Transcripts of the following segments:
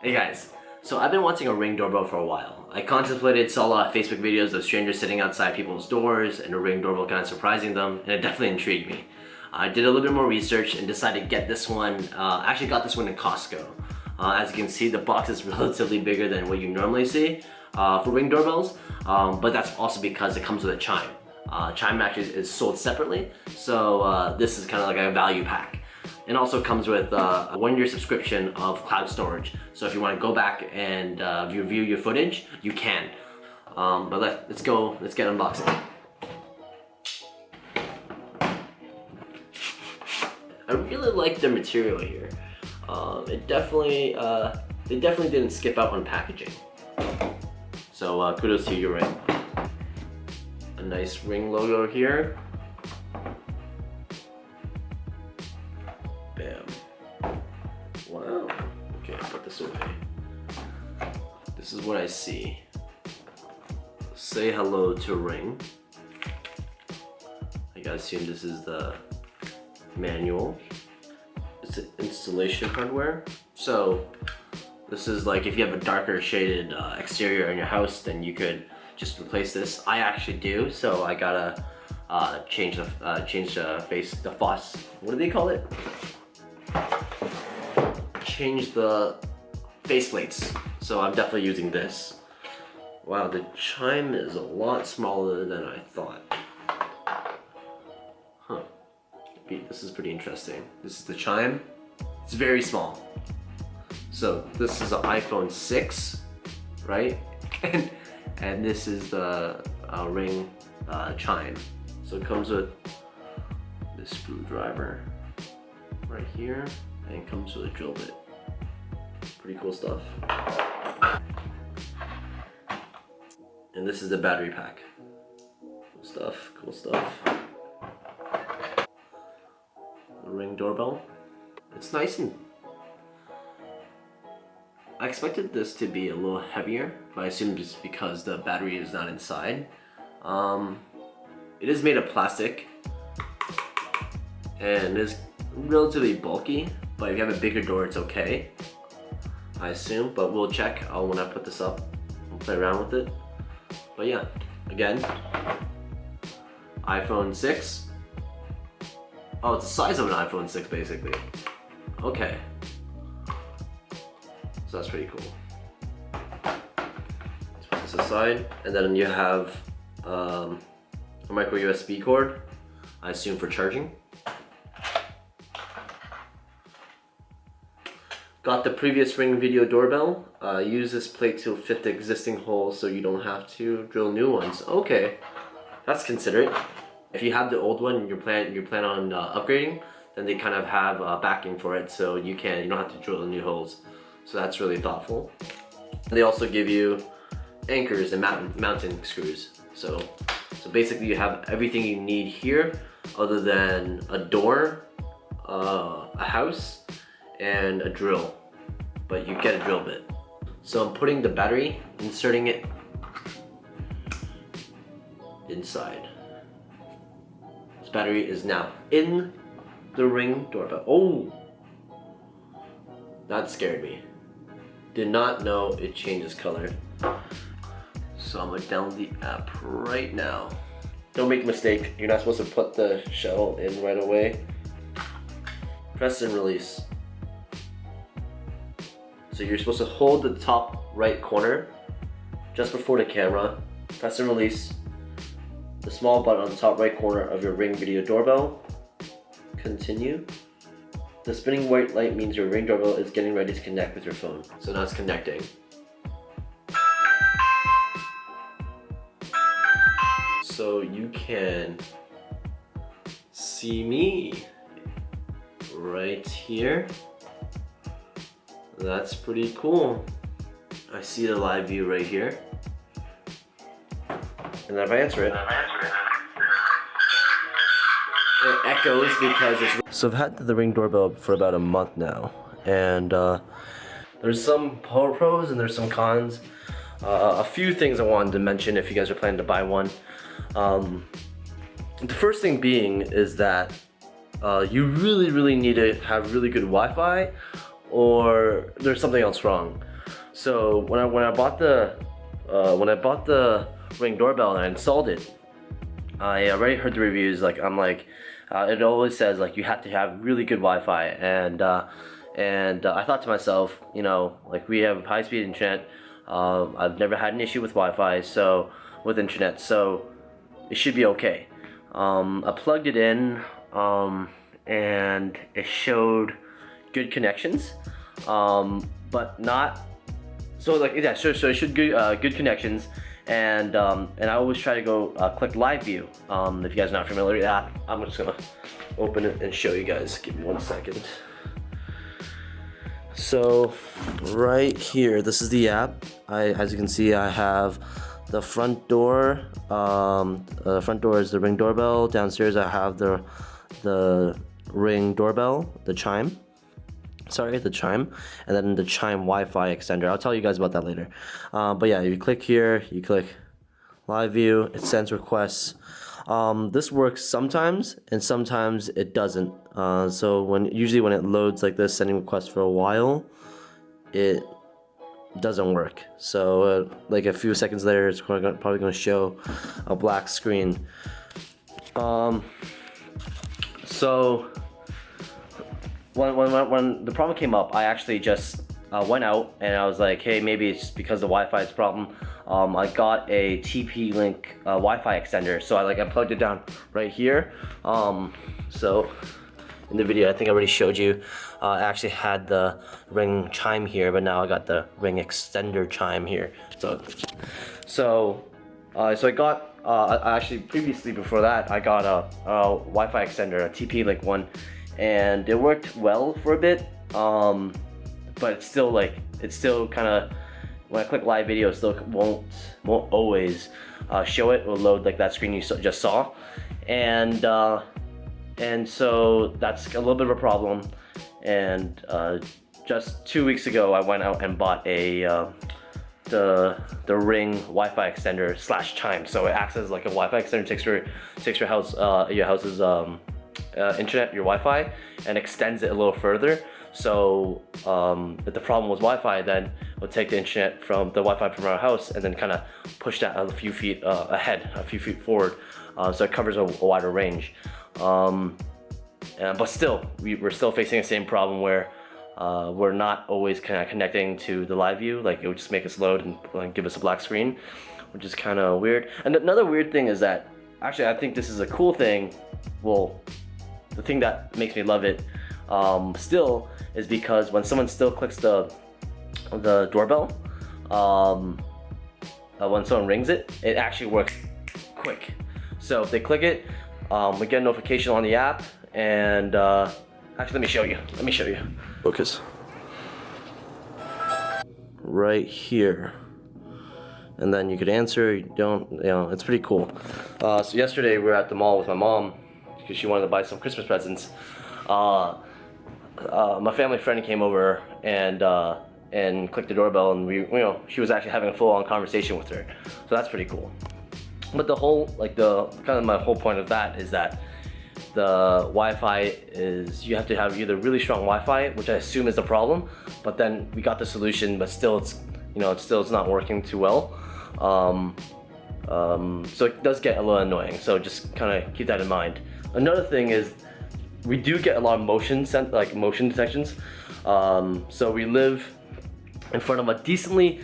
Hey guys, so I've been wanting a Ring doorbell for a while. I contemplated, saw a lot of Facebook videos of strangers sitting outside people's doors and a Ring doorbell kind of surprising them, and it definitely intrigued me. I did a little bit more research and decided to get this one. I actually got this one in Costco. As you can see, the box is relatively bigger than what you normally see for Ring doorbells, but that's also because it comes with a chime. Chime actually is sold separately, so this is kind of like a value pack. It also comes with a 1-year subscription of cloud storage. So if you want to go back and review your footage, you can. But let's get unboxing. I really like the material here. They definitely didn't skip out on packaging. So kudos to you, Ring. A nice Ring logo here. Bam. Wow. Okay, I'll put this away. This is what I see. Say hello to Ring. I gotta assume this is the manual. It's an installation hardware. So this is like if you have a darker shaded exterior in your house, then you could just replace this. I actually do, so I gotta change the FOSS. What do they call it? Change the faceplates, so I'm definitely using this. Wow, the chime is a lot smaller than I thought. Huh. This is pretty interesting. This is the chime. It's very small. So this is an iPhone 6, right? and this is the Ring chime. So it comes with this screwdriver right here, and it comes with a drill bit. Pretty cool stuff. And this is the battery pack. Cool stuff. The Ring doorbell. It's nice and... I expected this to be a little heavier, but I assume just because the battery is not inside. It is made of plastic and is relatively bulky, but if you have a bigger door, it's okay, I assume, but we'll check when I put this up and play around with it. But yeah, again, iPhone 6. Oh, it's the size of an iPhone 6 basically. Okay. So that's pretty cool. Let's put this aside, and then you have a micro USB cord, I assume for charging. Got the previous Ring video doorbell. Use this plate to fit the existing holes so you don't have to drill new ones. Okay, that's considerate. If you have the old one and you plan on upgrading, then they kind of have backing for it, so you don't have to drill new holes. So that's really thoughtful. They also give you anchors and mounting screws. So basically you have everything you need here other than a door, a house, and a drill. But you get a drill bit. So I'm putting the battery, inserting it inside. This battery is now in the Ring doorbell. Oh! That scared me. Did not know it changes color. So I'm gonna download the app right now. Don't make a mistake, you're not supposed to put the shell in right away. Press and release. So you're supposed to hold the top right corner just before the camera, press and release the small button on the top right corner of your Ring video doorbell. Continue. The spinning white light means your Ring doorbell is getting ready to connect with your phone. So now it's connecting. So you can see me right here. That's pretty cool. I see the live view right here. And if I answer it, it echoes because it's... So I've had the Ring doorbell for about a month now, and there's some pros and there's some cons. A few things I wanted to mention if you guys are planning to buy one. The first thing being is that you really need to have really good Wi-Fi, or there's something else wrong. So when I bought the Ring doorbell and I installed it, I already heard the reviews. Like it always says like you have to have really good Wi-Fi, and I thought to myself, you know, like we have high-speed internet. I've never had an issue with Wi-Fi, so with internet, so it should be okay. I plugged it in, and it showed good connections, but not so like yeah. So it showed good connections, and I always try to go click live view. If you guys are not familiar with that, I'm just gonna open it and show you guys. Give me 1 second. So right here, this is the app. As you can see, I have the front door. The front door is the Ring doorbell. Downstairs, I have the Ring doorbell, the chime. Sorry, the chime, and then the chime Wi-Fi extender. I'll tell you guys about that later. But yeah, you click here, you click live view. It sends requests. This works sometimes, and sometimes it doesn't. So usually when it loads like this, sending requests for a while, it doesn't work. So like a few seconds later, it's probably going to show a black screen. So when the problem came up, I actually just went out and I was like, hey, maybe it's because the Wi-Fi is a problem. I got a TP-Link Wi-Fi extender, so I plugged it down right here. So in the video, I think I already showed you, I actually had the Ring chime here, but now I got the Ring extender chime here. So I got actually previously before that, I got a Wi-Fi extender, a TP-Link one, and it worked well for a bit. But it's still kind of, when I click live video, it still won't always show it. It will load like that screen you just saw, and so that's a little bit of a problem. And just 2 weeks ago, I went out and bought the Ring Wi-Fi extender / chime. So it acts as like a Wi-Fi extender, takes your house's internet, your Wi-Fi, and extends it a little further. So if the problem was Wi-Fi, then we'll take the internet from the Wi-Fi from our house and then kind of push that a few feet ahead, a few feet forward, so it covers a wider range. But still, we're still facing the same problem where we're not always kind of connecting to the live view. Like, it would just make us load and give us a black screen, which is kind of weird. And another weird thing is that, actually, I think this is a cool thing. Well, the thing that makes me love it still is because when someone still clicks the doorbell, when someone rings it, it actually works quick. So if they click it, we get a notification on the app, and actually, let me show you. Focus. Right here. And then you could answer, you don't, you know, it's pretty cool. So yesterday we were at the mall with my mom because she wanted to buy some Christmas presents. My family friend came over and clicked the doorbell, and she was actually having a full-on conversation with her. So that's pretty cool. But my whole point of that is that the Wi-Fi is, you have to have either really strong Wi-Fi, which I assume is the problem, but then we got the solution, but still it's not working too well. So it does get a little annoying. So just kind of keep that in mind. Another thing is, we do get a lot of motion detections. So we live in front of a decently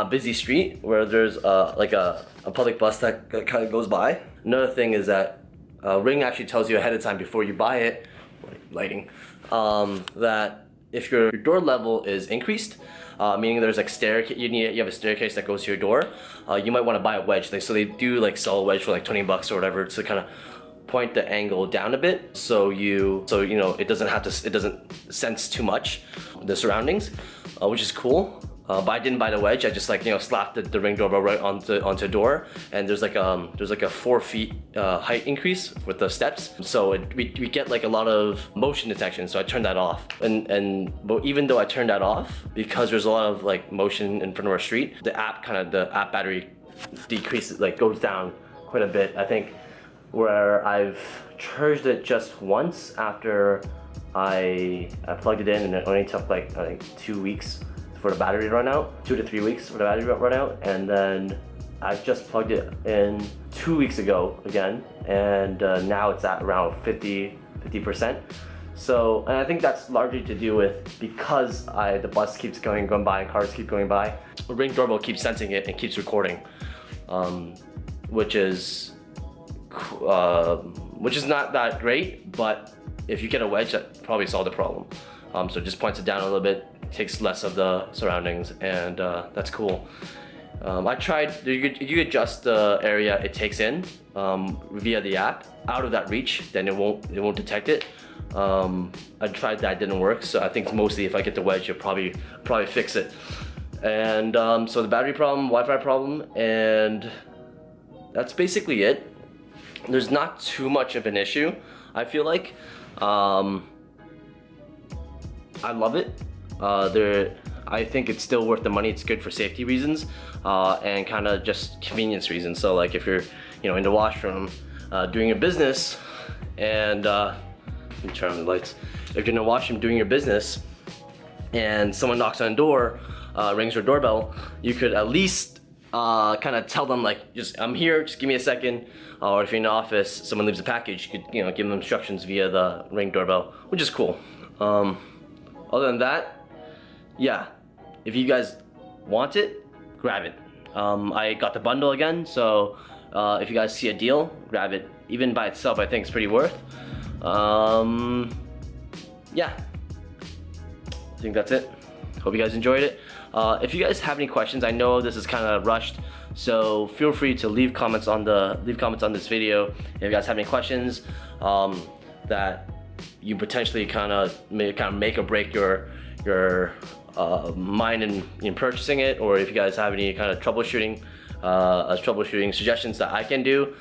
busy street where there's a public bus that kind of goes by. Another thing is that Ring actually tells you ahead of time before you buy it, lighting, that if your door level is increased, meaning there's like you have a staircase that goes to your door, you might want to buy a wedge. So they do sell a wedge for like 20 bucks or whatever to kind of point the angle down a bit, so it doesn't sense too much the surroundings, which is cool. But I didn't buy the wedge. I just slapped the Ring doorbell right onto the door, and there's like a 4 feet height increase with the steps, so we get a lot of motion detection. So I turned that off, but even though I turned that off, because there's a lot of motion in front of our street, the app battery decreases, goes down quite a bit. I think where I've charged it just once after I plugged it in and it only took like I think 2 weeks for the battery to run out, 2 to 3 weeks for the battery to run out, and then I just plugged it in 2 weeks ago again, and now it's at around 50%. So, and I think that's largely to do with because the bus keeps going by and cars keep going by. The Ring doorbell keeps sensing it and keeps recording, which is not that great, but if you get a wedge, that probably solves the problem. So it just points it down a little bit, takes less of the surroundings, and that's cool. I tried, you adjust the area it takes in via the app. Out of that reach, then it won't detect it. I tried that, didn't work, so I think mostly if I get the wedge, you'll probably fix it. And so the battery problem, Wi-Fi problem, and that's basically it. There's not too much of an issue, I feel like. I love it. I think it's still worth the money. It's good for safety reasons and kind of just convenience reasons. So like if you're in the washroom doing your business and let me turn on the lights. If you're in the washroom doing your business and someone knocks on the door, rings your doorbell, you could at least kind of tell them like, I'm here, just give me a second. Or if you're in the office, someone leaves a package, you could give them instructions via the Ring doorbell, which is cool. Other than that, yeah, if you guys want it, grab it. I got the bundle again, so if you guys see a deal, grab it. Even by itself, I think it's pretty worth. Yeah, I think that's it. Hope you guys enjoyed it. If you guys have any questions, I know this is kind of rushed, so feel free to leave comments on this video. If you guys have any questions that you potentially kind of make or break your mind in purchasing it, or if you guys have any kind of troubleshooting suggestions that I can do,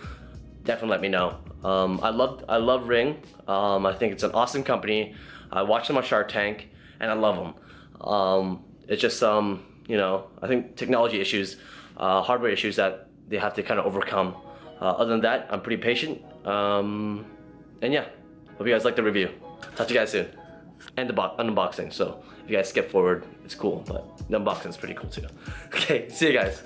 definitely let me know. I love Ring. I think it's an awesome company. I watch them on Shark Tank and I love them. It's just I think technology issues, hardware issues that they have to kind of overcome. Other than that, I'm pretty patient. And yeah, hope you guys like the review. Talk to you guys soon. And the unboxing, so if you guys skip forward, it's cool, but the unboxing is pretty cool too. Okay, see you guys.